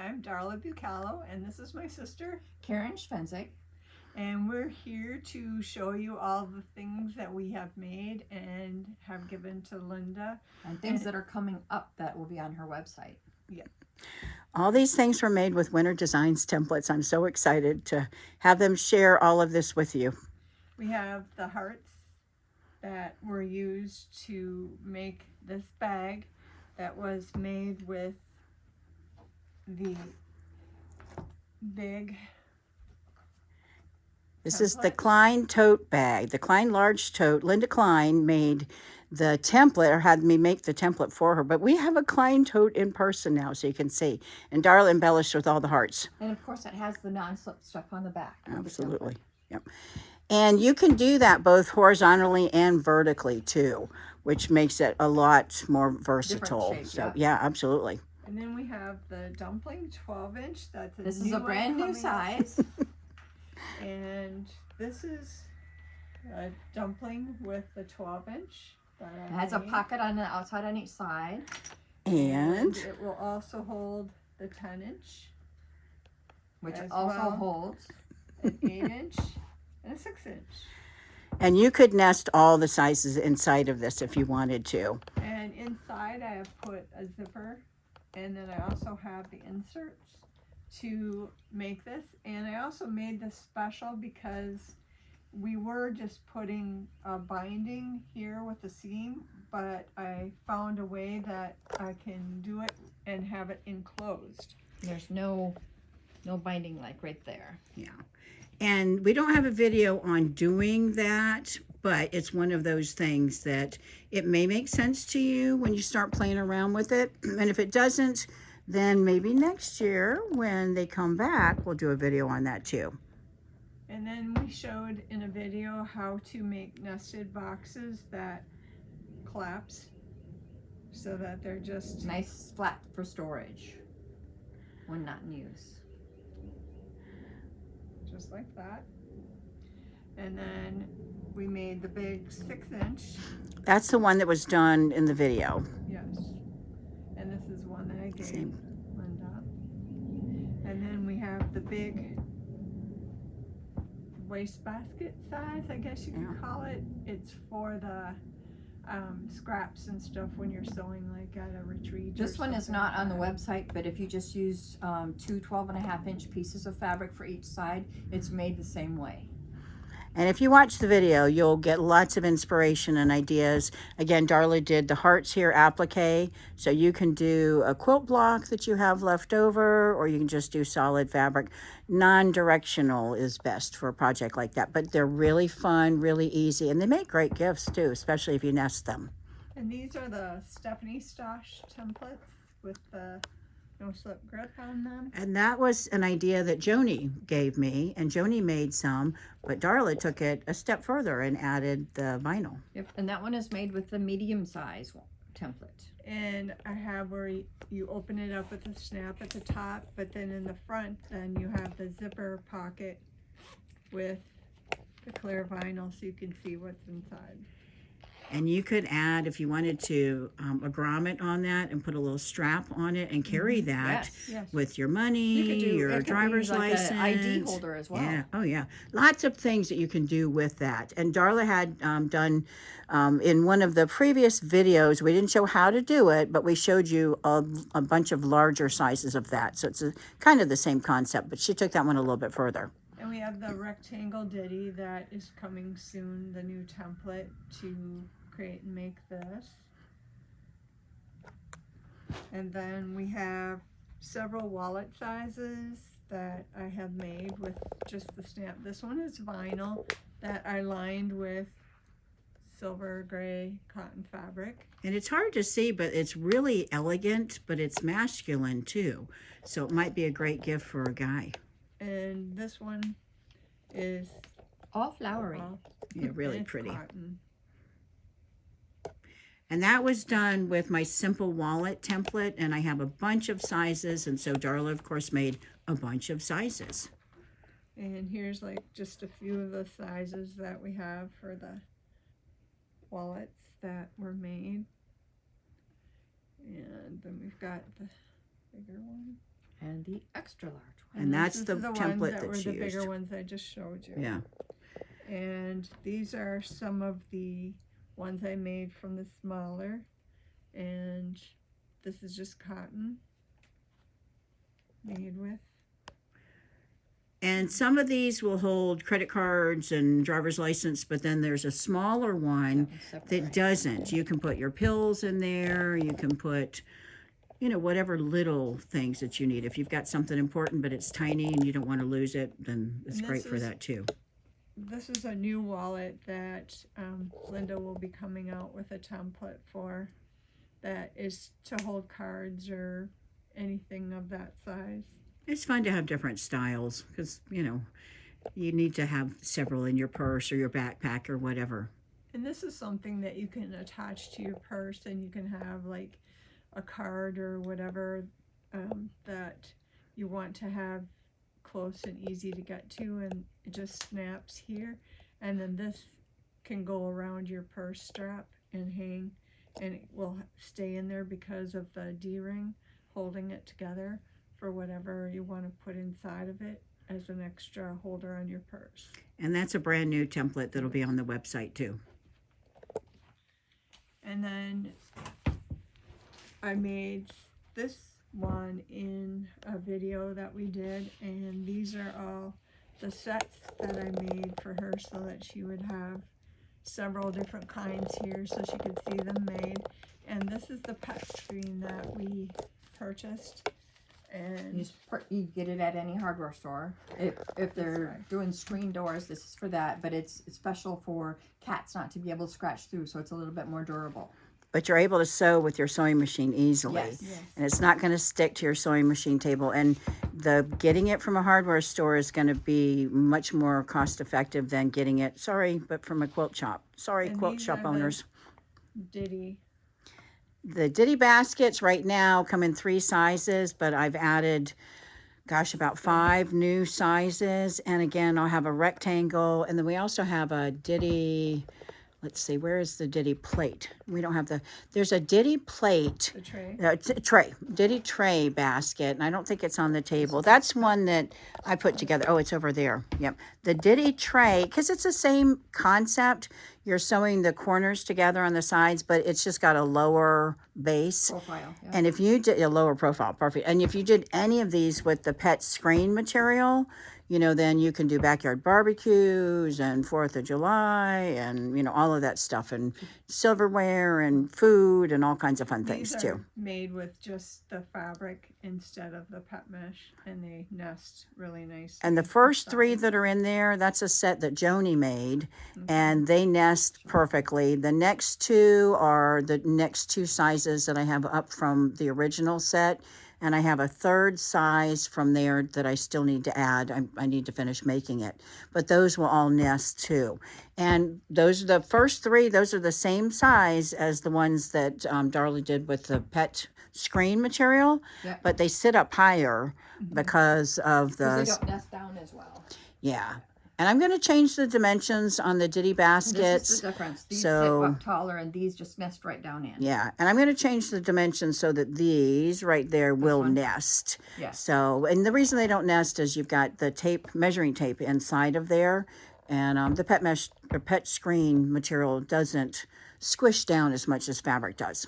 I'm Darla Bucalo, and this is my sister, Karen Schvenzik. and we're here to show you all the things that we have made and have given to Linda. And things that are coming up that will be on her website. Yeah. All these things were made with Winter Designs templates. I'm so excited to have them share all of this with you. We have the hearts that were used to make this bag that was made with the big This is the Klein tote bag, the Klein large tote. Linda Klein made the template, or had me make the template for her. But we have a Klein tote in person now, so you can see. And Darla embellished with all the hearts. And of course, it has the non-slip stuff on the back. Absolutely. Yep. And you can do that both horizontally and vertically too, which makes it a lot more versatile. Shape, so yeah, absolutely. And then we have the dumpling 12-inch. This is a brand new size. And this is a dumpling with the 12-inch. It has a pocket on the outside on each side. And it will also hold the 10-inch. Which also holds an 8-inch and a 6-inch. And you could nest all the sizes inside of this if you wanted to. And inside I have put a zipper, and then I also have the inserts to make this. And I also made this special because we were just putting a binding here with the seam, but I found a way that I can do it and have it enclosed. There's no binding like right there. Yeah. And we don't have a video on doing that, but it's one of those things that it may make sense to you when you start playing around with it. And if it doesn't, then maybe next year when they come back, we'll do a video on that too. And then we showed in a video how to make nested boxes that collapse so that they're just nice flat for storage when not in use. Just like that. And then we made the big 6-inch. That's the one that was done in the video. Yes. And this is one that I gave Linda. And then we have the big wastebasket size, I guess you could call it. It's for the scraps and stuff when you're sewing, like at a retreat. This one is not on the website, but if you just use two 12.5-inch pieces of fabric for each side, it's made the same way. And if you watch the video, you'll get lots of inspiration and ideas. Again, Darla did the hearts here applique, so you can do a quilt block that you have left over, or you can just do solid fabric. Non-directional is best for a project like that, but they're really fun, really easy, and they make great gifts too, especially if you nest them. And these are the Stephanie Stosh templates with the no slip grip on them. And that was an idea that Joni gave me, and Joni made some, but Darla took it a step further and added the vinyl. Yep, and that one is made with the medium size template. And I have where you open it up with a snap at the top, but then in the front, then you have the zipper pocket with the clear vinyl so you can see what's inside. And you could add, if you wanted to, a grommet on that and put a little strap on it and carry that with your money, your driver's license. An ID holder as well. Yeah, oh yeah. Lots of things that you can do with that. And Darla had done, in one of the previous videos, we didn't show how to do it, but we showed you a bunch of larger sizes of that. So it's kind of the same concept, but she took that one a little bit further. And we have the rectangle Diddy that is coming soon, the new template to create and make this. And then we have several wallet sizes that I have made with just the stamp. This one is vinyl that I lined with silver gray cotton fabric. And it's hard to see, but it's really elegant, but it's masculine too. So it might be a great gift for a guy. And this one is all flowery. Yeah, really pretty. Cotton. And that was done with my simple wallet template, and I have a bunch of sizes, and so Darla, of course, made a bunch of sizes. And here's like just a few of the sizes that we have for the wallets that were made. And then we've got the bigger one. And the extra large one. And that's this the is ones template that were that's the used. bigger ones I just showed you. Yeah. And these are some of the ones I made from the smaller. And this is just cotton made with. And some of these will hold credit cards and driver's license, but then there's a smaller one that doesn't. You can put your pills in there. You can put, you know, whatever little things that you need. If you've got something important, but it's tiny and you don't want to lose it, then it's And great this for is- that too. This is a new wallet that Linda will be coming out with a template for, that is to hold cards or anything of that size. It's fun to have different styles because, you know, you need to have several in your purse or your backpack or whatever. And this is something that you can attach to your purse, and you can have like a card or whatever that you want to have close and easy to get to, and it just snaps here, and then this can go around your purse strap and hang, and it will stay in there because of the D-ring holding it together for whatever you want to put inside of it as an extra holder on your purse. And that's a brand new template that'll be on the website too. And then I made this one in a video that we did, and these are all the sets that I made for her so that she would have several different kinds here so she could see them made. And this is the pet screen that we purchased. And You get it at any hardware store. If they're doing screen doors, this is for that, but it's special for cats not to be able to scratch through, so it's a little bit more durable. But you're able to sew with your sewing machine easily. Yes. And it's not going to stick to your sewing machine table. And the getting it from a hardware store is going to be much more cost effective than getting it, sorry, but from a quilt shop. Sorry, And quilt these shop are the owners. Ditty. The Ditty Baskets right now come in 3 sizes, but I've added, gosh, about 5 new sizes. And again, I'll have a rectangle. And then we also have a Ditty, let's see, where is the Ditty plate? We don't have there's a Ditty plate. The tray. Ditty tray basket, and I don't think it's on the table. That's one that I put together. Oh, it's over there. Yep. The Ditty tray, because it's the same concept. You're sewing the corners together on the sides, but it's just got a lower base. Profile. Yeah. And if you did a lower profile, perfect. And if you did any of these with the pet screen material, you know, then you can do backyard barbecues and 4th of July and, you know, all of that stuff, and silverware and food and all kinds of fun things These too. are made with just the fabric instead of the pet mesh, and they nest really nice. And the first 3 that are in there, that's a set that Joni made, and they nest perfectly. The next 2 are the next 2 sizes that I have up from the original set. And I have a 3rd size from there that I still need to add. I need to finish making it. But those will all nest too. And those are the first 3, those are the same size as the ones that Darla did with the pet screen material. Yep. But they sit up higher because of Because they the, don't nest down as well. yeah. And I'm going to change the dimensions on the Ditty baskets. This is the difference. These So- sit up taller, and these just nest right down in. Yeah, and I'm going to change the dimensions so that these right there will one? nest. Yes. So, and the reason they don't nest is you've got the tape, measuring tape inside of there, and the pet mesh or pet screen material doesn't squish down as much as fabric does.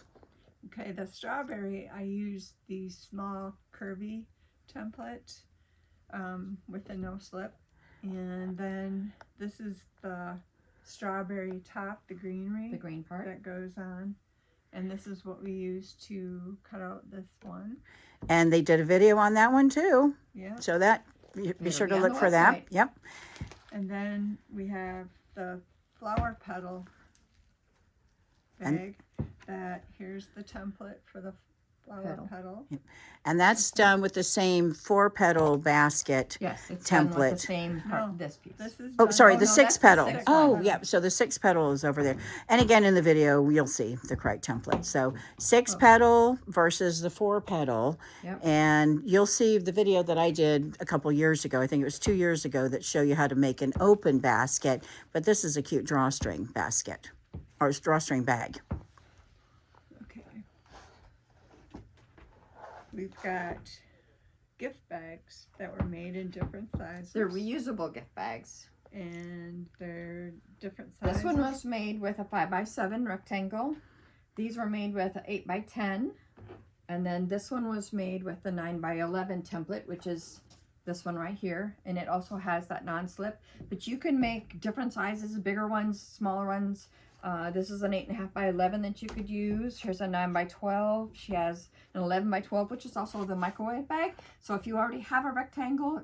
Okay, the strawberry, I used the small curvy template with the no slip. And then this is the strawberry top, the greenery The green part. that goes on. And this is what we use to cut out this one. And they did a video on that one too. Yeah. So that, be It'll sure be to on look the for that. website. Yep. And then we have the Flower Petal And- Bag. Here's the template for the flower petal. And that's done with the same 4-petal basket. Yes, it's done with template. the same part. No, This piece. This is Oh, done- sorry, Oh, the no, 6 that's the petal. 6 Oh, one. yeah. So the 6 petal is over there. And again, in the video, you'll see the correct template. So 6 petal versus the 4 petal. Yep. And you'll see the video that I did a couple years ago. I think it was 2 years ago, that show you how to make an open basket. But this is a cute drawstring basket or drawstring bag. Okay. We've got gift bags that were made in different sizes. They're reusable gift bags. And they're different sizes. This one was made with a 5x7 rectangle. These were made with an 8x10. And then this one was made with the 9x11 template, which is this one right here. And it also has that non-slip. But you can make different sizes, bigger ones, smaller ones. This is an 8.5x11 that you could use. Here's a 9x12. She has an 11x12, which is also the microwave bag. So if you already have a rectangle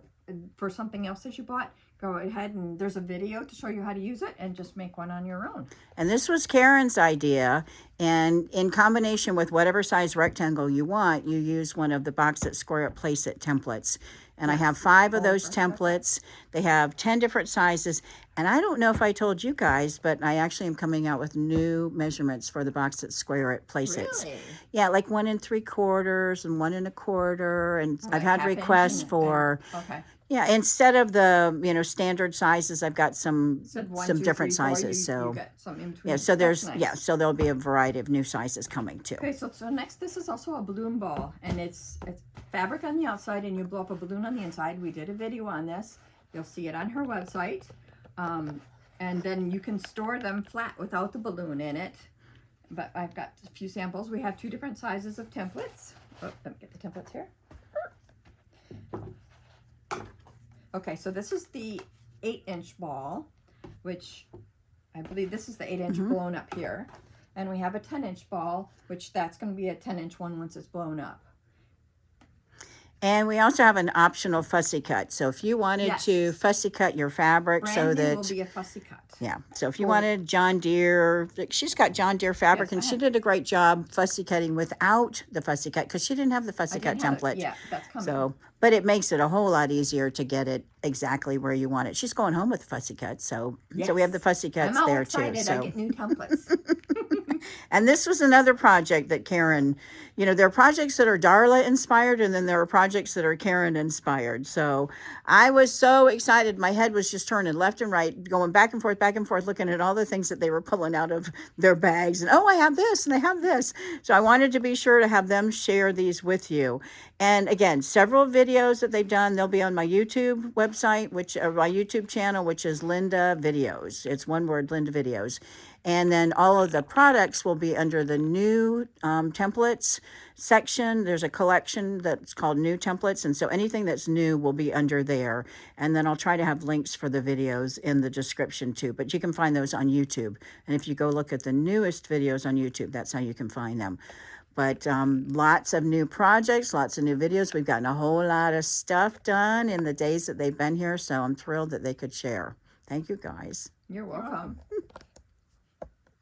for something else that you bought, go ahead and there's a video to show you how to use it and just make one on your own. And this was Karen's idea. And in combination with whatever size rectangle you want, you use one of the Box It, Square It, Place It templates. And I have 5 of those templates. They have 10 different sizes. And I don't know if I told you guys, but I actually am coming out with new measurements for the Box It, Square It, Place It. Really? Yeah, like 1 3/4 and 1 1/4. And Like I've had half inch requests and- for, Okay. yeah, instead of the, standard sizes, I've got some Said 1, some 2, different 3, 4, sizes. you So got some in between. yeah, so That's there's nice. so there'll be a variety of new sizes coming too. Okay, so next, this is also a balloon ball, and it's fabric on the outside, and you blow up a balloon on the inside. We did a video on this. You'll see it on her website, and then you can store them flat without the balloon in it. But I've got a few samples. We have 2 different sizes of templates. Oh, let me get the templates here. Okay, so this is the 8-inch ball, which I believe this is the 8-inch blown up here. And we have a 10-inch ball, which that's going to be a 10-inch one once it's blown up. And we also have an optional fussy cut. So if you wanted to Yes. fussy cut your fabric Brand so new that will be a fussy cut. yeah, so if you Or- wanted John Deere, she's got John Deere fabric, Yes, and I she have. did a great job fussy cutting without the fussy cut because she didn't have the fussy I cut didn't have it. template. Yeah, that's coming. So, but it makes it a whole lot easier to get it exactly where you want it. She's going home with fussy cuts, so we have the Yes. fussy cuts I'm all there excited. too. I So, get new templates. and this was another project that Karen, there are projects that are Darla inspired, and then there are projects that are Karen inspired. So I was so excited. My head was just turning left and right, going back and forth, looking at all the things that they were pulling out of their bags. And, oh, I have this and I have this. So I wanted to be sure to have them share these with you. And again, several videos that they've done, they'll be on my YouTube website, my YouTube channel, which is Linda Videos. It's one word, Linda Videos. And then all of the products will be under the new templates section. There's a collection that's called new templates. And so anything that's new will be under there. And then I'll try to have links for the videos in the description too. But you can find those on YouTube. And if you go look at the newest videos on YouTube, that's how you can find them. But lots of new projects, lots of new videos. We've gotten a whole lot of stuff done in the days that they've been here. So I'm thrilled that they could share. Thank you guys. You're welcome.